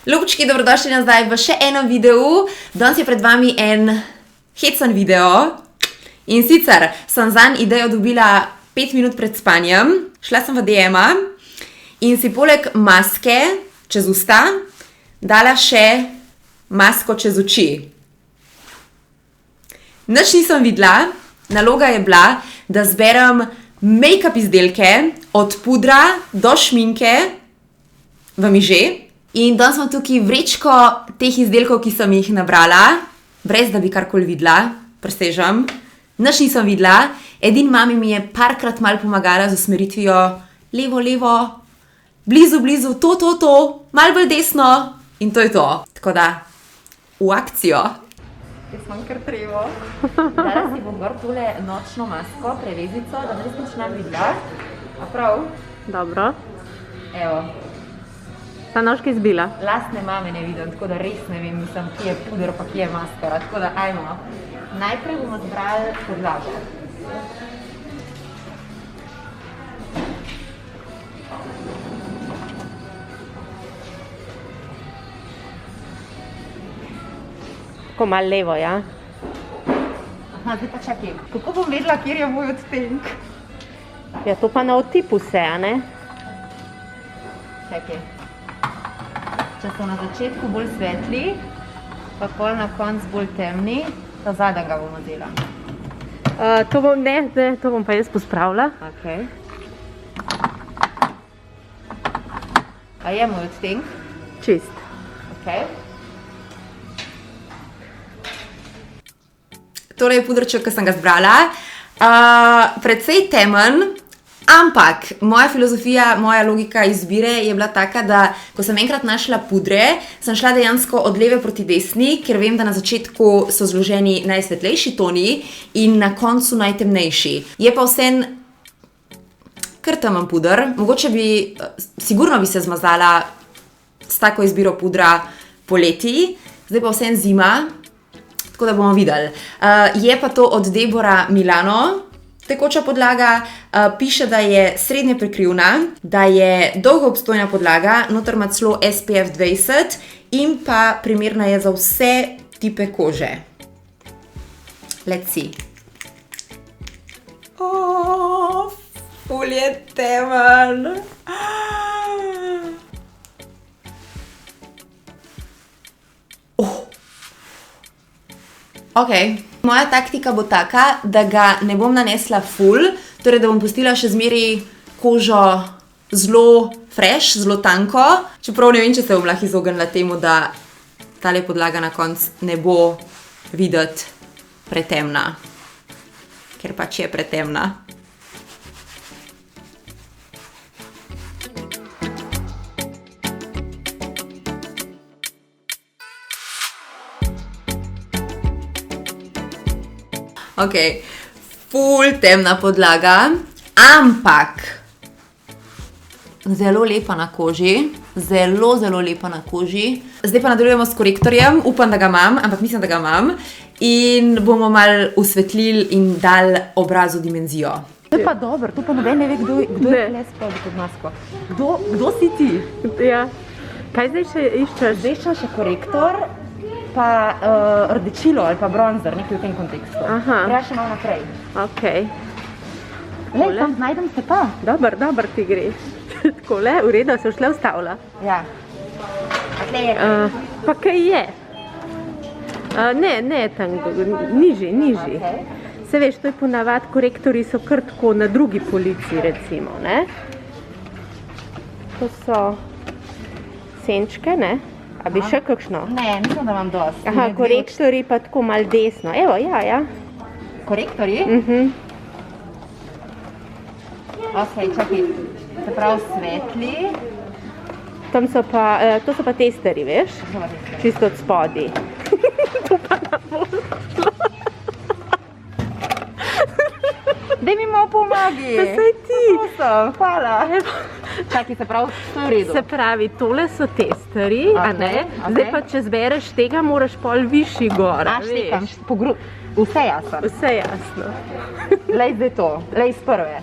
Ljubčki, dobrodošli nazaj v še enem videu. Danes je pred vami en hecen video. In sicer sem zanj idejo dobila 5 minut pred spanjem. Šla sem v DM-a in si poleg maske čez usta dala še masko čez oči. Nič nisem videla. Naloga je bila, da zberem make-up izdelke od pudra do šminke v miže. In danes imam tukaj vrečko teh izdelkov, ki sem jih nabrala, brez da bi karkoli videla, presežem. Nič nisem videla, edin mami mi je parkrat malo pomagala z usmeritvijo levo, levo, blizu, blizu, to, malo bolj desno in to je to. Tako da, v akcijo. Jaz imam kar trevo. Dala si bom gor tole nočno masko, prevezico, da res nič ne videla. A prav? Dobro. Evo. Ta nožka izbila. Lastne mame ne vidim, tako da res ne vem, mislim, kje je puder, pa kje je maskara. Tako da, ajmo. Najprej bomo zbrali podlago. Tako malo levo, ja? Aha, zdaj pa čakaj. Kako bom vedela, kjer je moj odtenk? Ja, to pa na otipu se, a ne? Čakaj. Če so na začetku bolj svetli, pa pol na koncu bolj temni, ta zadnja ga bomo dela. To bom pa jaz pospravila. Ok. A je moj odtenk? Čist. Ok. Tole je pudrček, ki sem ga zbrala. Precej temen, ampak moja filozofija, moja logika izbire je bila taka, da ko sem enkrat našla pudre, sem šla dejansko od leve proti desni, ker vem, da na začetku so zloženi najsvetlejši toni in na koncu najtemnejši. Je pa vseeno kar temen puder. Mogoče sigurno bi se zmazala s tako izbiro pudra poleti, zdaj pa vseeno zima, tako da bomo videli. Je pa to od Debora Milano. Tekoča podlaga, piše, da je srednje prekrivna, da je dolgo obstojna podlaga, noter ima celo SPF 20 in pa primerna je za vse tipe kože. Let's see. Ful je temen. Ok, moja taktika bo taka, da ga ne bom nanesla ful, torej da bom pustila še zmeri kožo zelo fresh, zelo tanko, čeprav ne vem, če se bom lahko izognila temu, da tale podlaga na koncu ne bo videti pretemna, ker pač je pretemna. Ok, ful temna podlaga, ampak zelo lepa na koži, zelo lepa na koži. Zdaj pa nadaljujemo s korektorjem, upam, da ga imam, ampak mislim, da ga imam. In bomo malo osvetlili in dali obrazu dimenzijo. To je pa dobro, to pa noben ne ve, kdo je le spodaj pod masko. Kdo si ti? Ja. Kaj zdaj še iščeš? Zdaj iščem še korektor, pa rdečilo ali pa bronzer, nekaj v tem kontekstu. Aha. Treba še malo naprej. Ok. Lej, tam najdem se pa. Dobar ti greš. Takole, v redu, se šle ustavila. Ja. A tle je kaj? Pa kaj je? Ne, tam, nižji. Okay. Se veš, to je ponavad, korektori so kar tako na drugi polici, recimo, ne? To so senčke, ne? A bi še kakšno? Ne, mislim, da imam dosti. Aha, korektori pa tako malo desno. Evo, ja. Korektori? Ok, čakaj, se pravi svetli. Tam so pa, to so pa testeri, veš? Čisto od spodi. To pa na bolj. Daj mi malo pomagi. Pa saj ti. Prosim, hvala. Čakaj, se pravi, to je v redu. Se pravi, tole so testeri, a ne? Zdaj pa, če zbereš tega, moraš pol višji gor, štekam, vse jasno. Vse jasno. Lej zdaj to, lej iz prve.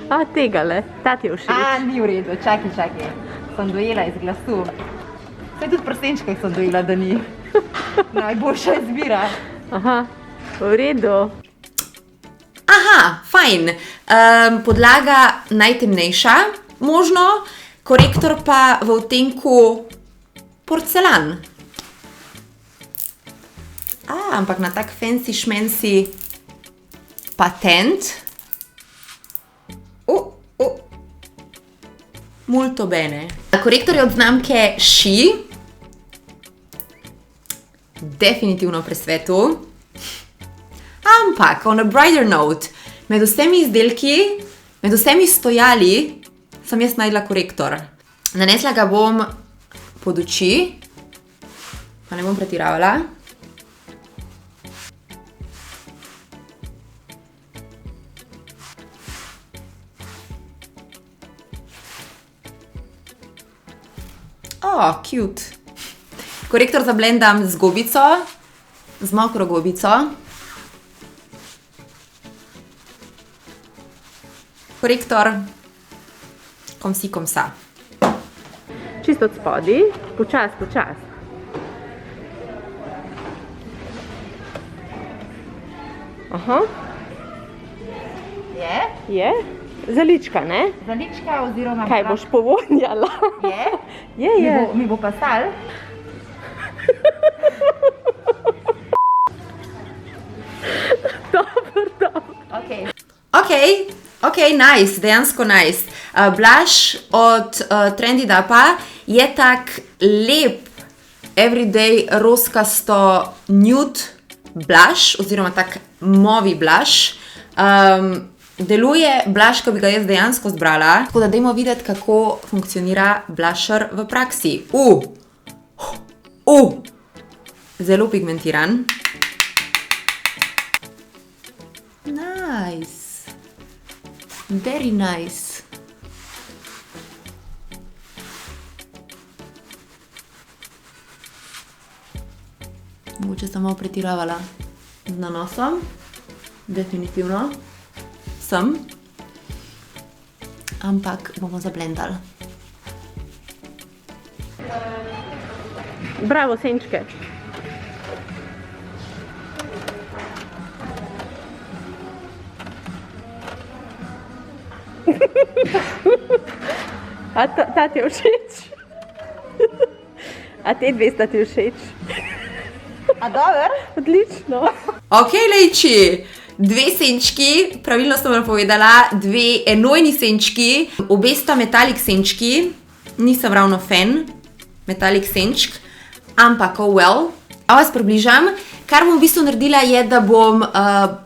A, tegale, ta ti je všeč. A, ni v redu, čakaj. sem dojela iz glasu. Vse tudi pri senčkah sem dojela, da ni najboljša izbira. Aha, v redu. Aha, fajn. Podlaga najtemnejša, možno, korektor pa v odtenku porcelan. Ampak na tak fancy šmensi patent. Molto bene. Korektor je od znamke She. Definitivno pri svetu. Ampak, on a brighter note, med vsemi izdelki, med vsemi stojali, sem jaz najdla korektor. Nanesla ga bom pod oči, pa ne bom pretiravala. Cute. Korektor zablendam z gobico, z mokro gobico. Korektor, komsi komsa. Čisto od spodaj, počas. Aha. Je? Zalička, ne? Zalička oziroma... Kaj boš povonjala? Je. Mi bo pa stal. Dobro. Ok, nice, dejansko nice. Blush od Trendy Dapa je tak lep, everyday roskasto nude blush, oziroma tak movi blush. Deluje blush, ko bi ga jaz dejansko zbrala. Tako da dajmo videti, kako funkcionira blusher v praksi. Zelo pigmentiran. Nice. Very nice. Mogoče sem malo pretiravala z nanosom. Definitivno. Sem. Ampak bomo zablendali. Bravo, senčke. A ta ti je všeč? A te dve sta ti všeč? A dober? Odlično. Ok, lejči. Dve senčki, pravilno sem vam povedala, dve enojni senčki, obe sta metalik senčki, nisem ravno fan metalik senčk, ampak oh well. A vas približam, kar bom v bistvu naredila je, da bom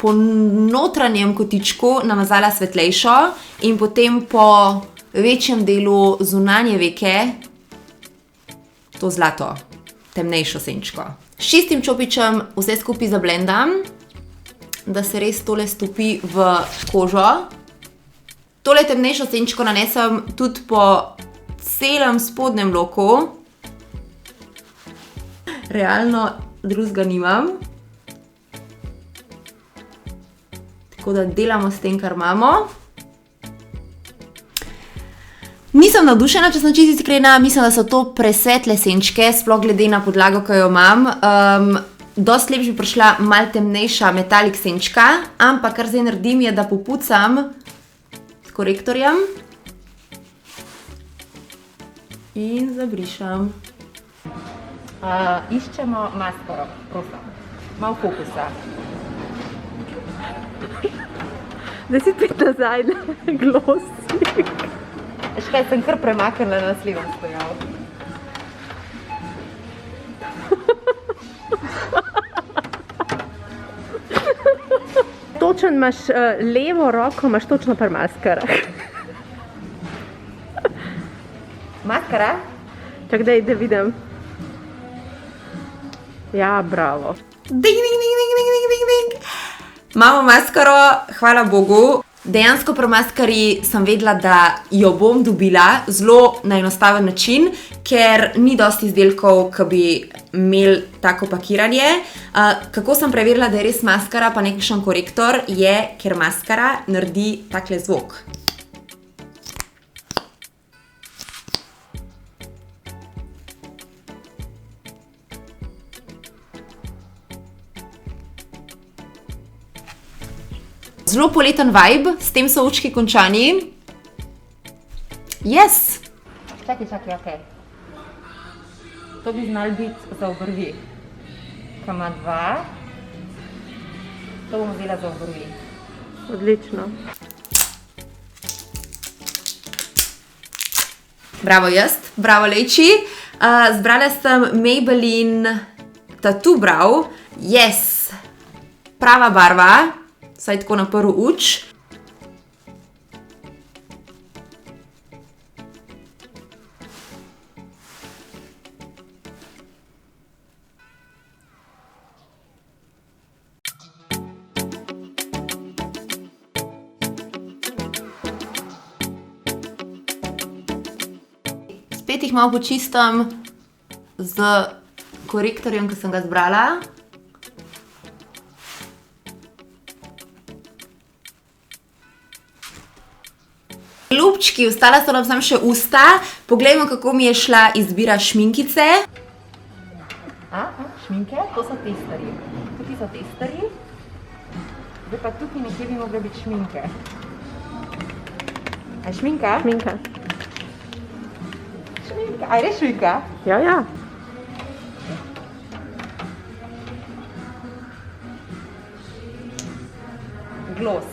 po notranjem kotičku namazala svetlejšo in potem po večjem delu zunanje veke to zlato, temnejšo senčko. S čistim čopičem vse skupaj zablendam, da se res tole stopi v kožo. Tole temnejšo senčko nanesem tudi po celem spodnjem loku. Realno drugega nimam. Tako da delamo s tem, kar imamo. Nisem navdušena, če sem čisto iskrena, mislim, da so to presvetle senčke, sploh glede na podlago, ki jo imam. Dosti lepš bi prišla malo temnejša metalik senčka, ampak kar zdaj naredim je, da popucam s korektorjem in zabrišem. Iščemo maskaro, prosim. Malo fokusa. Da si spet nazaj na glosik. Škaj, sem kar premaknila na naslednjem stojalu. Točen imaš levo roko, imaš točno pri maskarah. Maskara? Čak, da vidim. Ja, bravo. Ding, ding, ding, ding, ding, ding, ding. Imamo maskaro, hvala Bogu. Dejansko pri maskari sem vedela, da jo bom dobila zelo na enostaven način, ker ni dosti izdelkov, ki bi imeli tako pakiranje. Kako sem preverila, da je res maskara pa nekakšen korektor, je, ker maskara naredi takle zvok. Zelo poleten vibe, s tem so očki končani. Yes! Čakaj, ok. To bi znal biti za obrvi. Ko ima 2, to bom vzela za obrvi. Odlično. Bravo jaz, bravo Lejči. Zbrala sem Maybelline Tattoo Brow. Yes! Prava barva, vsaj tako na prvi uč. Spet jih malo počistam z korektorjem, ki sem ga zbrala. Ljubčki, ostala so nam samo še usta. Poglejmo, kako mi je šla izbira šminkice. Šminke? To so testerji. Tukaj so testerji. Zdaj pa tukaj nekje bi mogle biti šminke. A šminka? Šminka. A je res šminka? Ja. Gloss.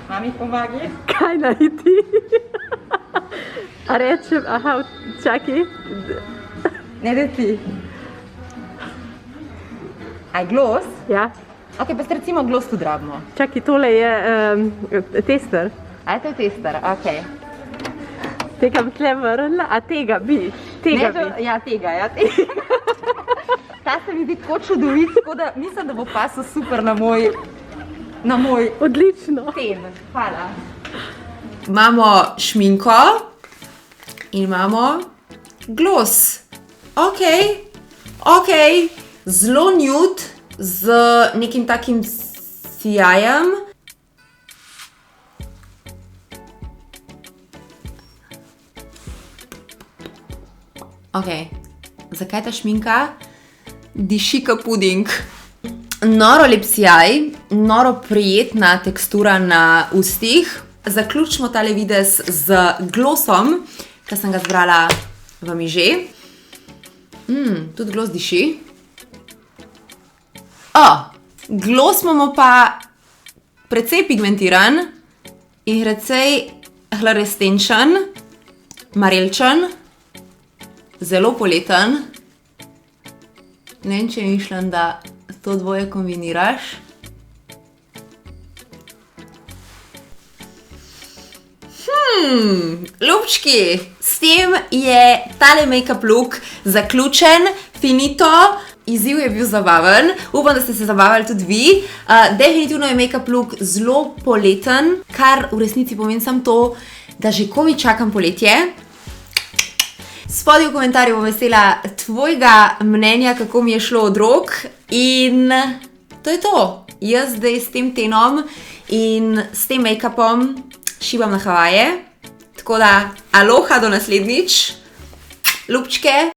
Mami, pomagi. Kaj najti? A rečem, čakaj. Ne, da ti. A je gloss? Ja. Ok, pa recimo gloss tudi rabimo. Čakaj, tole je tester. A je to tester? Ok. Tega bi tle vrnila, a tega bi? Tega bi? Ja, tega. Ta se mi zdi tako čudovit, tako da mislim, da bo pasel super na moj Odlično. ten. Hvala. Imamo šminko in imamo gloss. Ok. Zelo nude z nekim takim sijajem. Ok, zakaj ta šminka? Diši ka puding. Noro lep sijaj, noro prijetna tekstura na ustih. Zaključimo tale videz z glossom, ki sem ga zbrala v miže. Tudi gloss diši. Gloss imamo pa precej pigmentiran in precej hlarestenčen, marelčen. Zelo poleten. Ne vem, če mišljam, da to dvoje kombiniraš. Ljubčki, s tem je tale make-up look zaključen, finito. Izziv je bil zabaven, upam, da ste se zabavali tudi vi. Definitivno je make-up look zelo poleten, kar v resnici pomeni samo to, da že komaj čakam poletje. Spodaj v komentarju bom vesela tvojega mnenja, kako mi je šlo od rok. In to je to. Jaz zdaj s tem tenom in s tem make-upom šibam na Havaje. Tako da, aloha do naslednjič. Ljubčke.